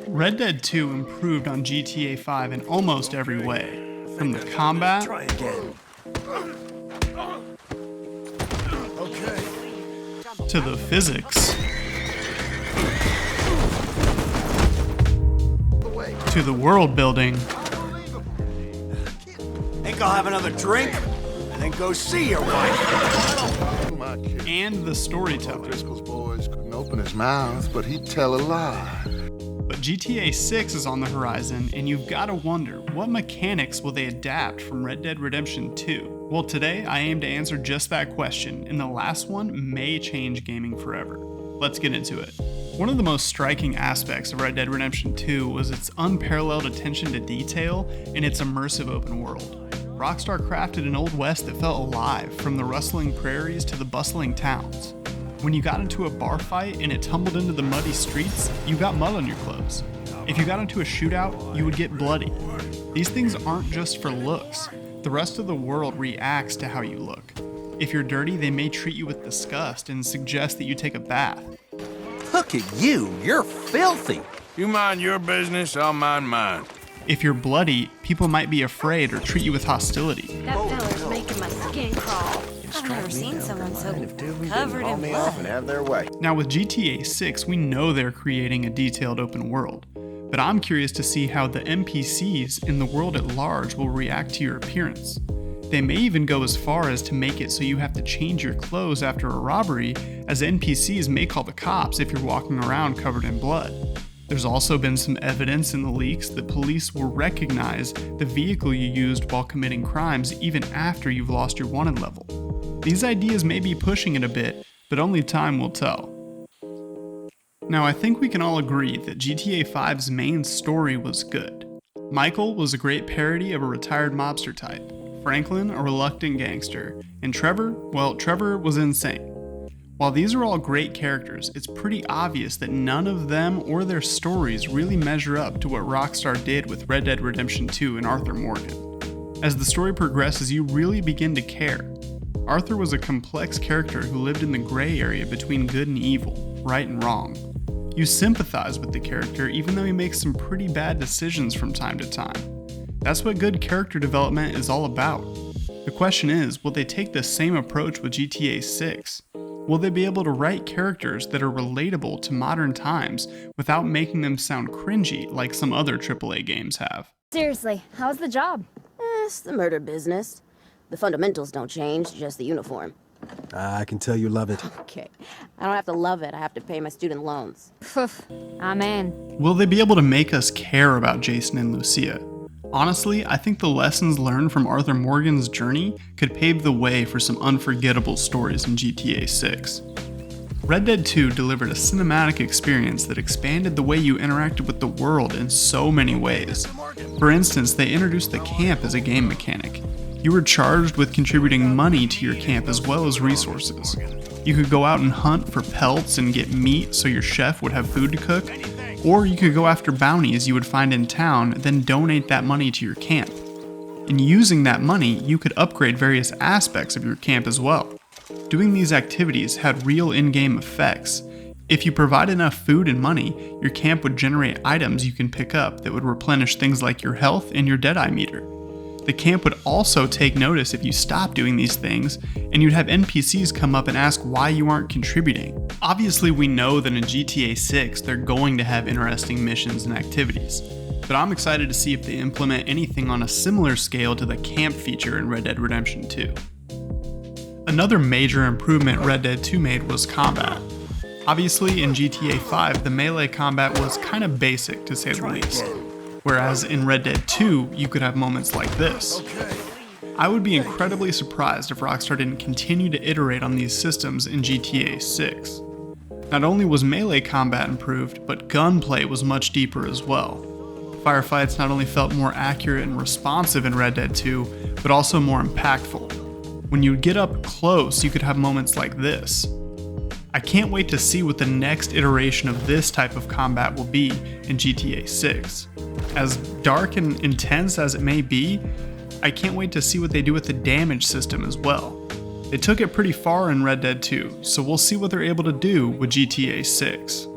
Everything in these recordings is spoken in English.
Red Dead 2 improved on GTA 5 in almost every way, from the combat Try again. Okay. to the physics to the world building Think I'll have another drink and then go see your wife. My kid. and the storytelling. Driscoll's boys couldn't open his mouth, but he'd tell a lie. But GTA 6 is on the horizon, and you've got to wonder, what mechanics will they adapt from Red Dead Redemption 2? Well, today I aim to answer just that question, and the last one may change gaming forever. Let's get into it. One of the most striking aspects of Red Dead Redemption 2 was its unparalleled attention to detail and its immersive open world. Rockstar crafted an Old West that felt alive, from the rustling prairies to the bustling towns. When you got into a bar fight and it tumbled into the muddy streets, you got mud on your clothes. If you got into a shootout, you would get bloody. These things aren't just for looks. The rest of the world reacts to how you look. If you're dirty, they may treat you with disgust and suggest that you take a bath. Look at you. You're filthy. You mind your business, I'll mind mine. If you're bloody, people might be afraid or treat you with hostility. That feller's making my skin crawl. I've never seen someone so covered in blood. Have their way. Now with GTA 6, we know they're creating a detailed open world, but I'm curious to see how the NPCs in the world at large will react to your appearance. They may even go as far as to make it so you have to change your clothes after a robbery, as NPCs may call the cops if you're walking around covered in blood. There's also been some evidence in the leaks that police will recognize the vehicle you used while committing crimes even after you've lost your wanted level. These ideas may be pushing it a bit, but only time will tell. Now, I think we can all agree that GTA 5's main story was good. Michael was a great parody of a retired mobster type, Franklin a reluctant gangster, and Trevor was insane. While these are all great characters, it's pretty obvious that none of them or their stories really measure up to what Rockstar did with Red Dead Redemption 2 and Arthur Morgan. As the story progresses, you really begin to care. Arthur was a complex character who lived in the gray area between good and evil, right and wrong. You sympathize with the character even though he makes some pretty bad decisions from time to time. That's what good character development is all about. The question is, will they take the same approach with GTA 6? Will they be able to write characters that are relatable to modern times without making them sound cringy like some other AAA games have? Seriously, how's the job? It's the murder business. The fundamentals don't change, just the uniform. I can tell you love it. Okay. I don't have to love it. I have to pay my student loans. I'm in. Will they be able to make us care about Jason and Lucia? Honestly, I think the lessons learned from Arthur Morgan's journey could pave the way for some unforgettable stories in GTA 6. Red Dead 2 delivered a cinematic experience that expanded the way you interacted with the world in so many ways. For instance, they introduced the camp as a game mechanic. You were charged with contributing money to your camp as well as resources. You could go out and hunt for pelts and get meat so your chef would have food to cook, or you could go after bounties you would find in town, then donate that money to your camp. In using that money, you could upgrade various aspects of your camp as well. Doing these activities had real in-game effects. If you provide enough food and money, your camp would generate items you can pick up that would replenish things like your health and your Deadeye meter. The camp would also take notice if you stopped doing these things, and you'd have NPCs come up and ask why you aren't contributing. Obviously, we know that in GTA 6 they're going to have interesting missions and activities, but I'm excited to see if they implement anything on a similar scale to the camp feature in Red Dead Redemption 2. Another major improvement Red Dead 2 made was combat. Obviously, in GTA 5, the melee combat was kind of basic to say the least. Whereas in Red Dead 2, you could have moments like this. I would be incredibly surprised if Rockstar didn't continue to iterate on these systems in GTA 6. Not only was melee combat improved, but gunplay was much deeper as well. Firefights not only felt more accurate and responsive in Red Dead 2, but also more impactful. When you'd get up close, you could have moments like this. I can't wait to see what the next iteration of this type of combat will be in GTA 6. As dark and intense as it may be, I can't wait to see what they do with the damage system as well. They took it pretty far in Red Dead 2, so we'll see what they're able to do with GTA 6.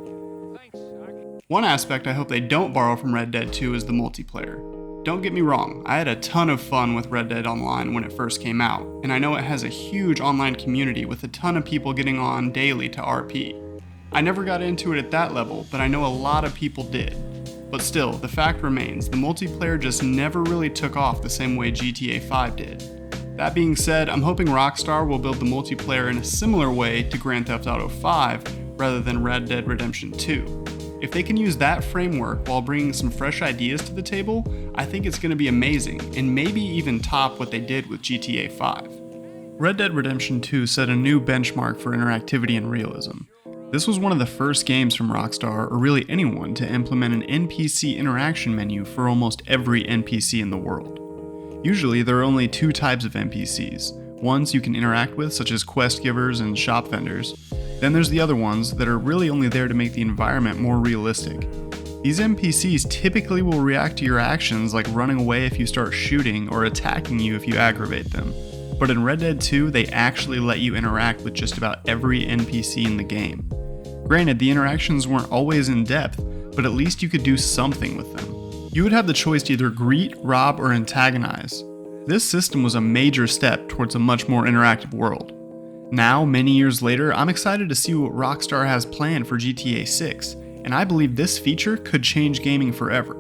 One aspect I hope they don't borrow from Red Dead 2 is the multiplayer. Don't get me wrong, I had a ton of fun with Red Dead Online when it first came out, and I know it has a huge online community with a ton of people getting on daily to RP. I never got into it at that level, but I know a lot of people did. But still, the fact remains, the multiplayer just never really took off the same way GTA 5 did. That being said, I'm hoping Rockstar will build the multiplayer in a similar way to Grand Theft Auto 5 rather than Red Dead Redemption 2. If they can use that framework while bringing some fresh ideas to the table, I think it's going to be amazing, and maybe even top what they did with GTA 5. Red Dead Redemption 2 set a new benchmark for interactivity and realism. This was one of the first games from Rockstar, or really anyone, to implement an NPC interaction menu for almost every NPC in the world. Usually, there are only two types of NPCs. Ones you can interact with, such as quest givers and shop vendors. Then there's the other ones that are really only there to make the environment more realistic. These NPCs typically will react to your actions like running away if you start shooting or attacking you if you aggravate them. But in Red Dead 2, they actually let you interact with just about every NPC in the game. Granted, the interactions weren't always in depth, but at least you could do something with them. You would have the choice to either greet, rob, or antagonize. This system was a major step towards a much more interactive world. Now, many years later, I'm excited to see what Rockstar has planned for GTA 6, and I believe this feature could change gaming forever.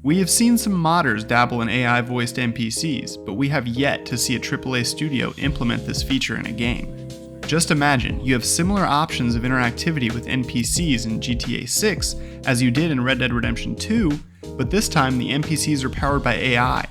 We have seen some modders dabble in AI-voiced NPCs, but we have yet to see a AAA studio implement this feature in a game. Just imagine, you have similar options of interactivity with NPCs in GTA 6 as you did in Red Dead Redemption 2, but this time the NPCs are powered by AI.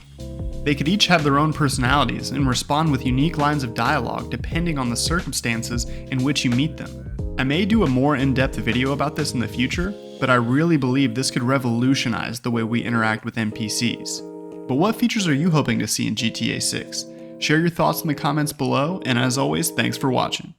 They could each have their own personalities and respond with unique lines of dialogue depending on the circumstances in which you meet them. I may do a more in-depth video about this in the future, but I really believe this could revolutionize the way we interact with NPCs. But what features are you hoping to see in GTA 6? Share your thoughts in the comments below, and as always, thanks for watching.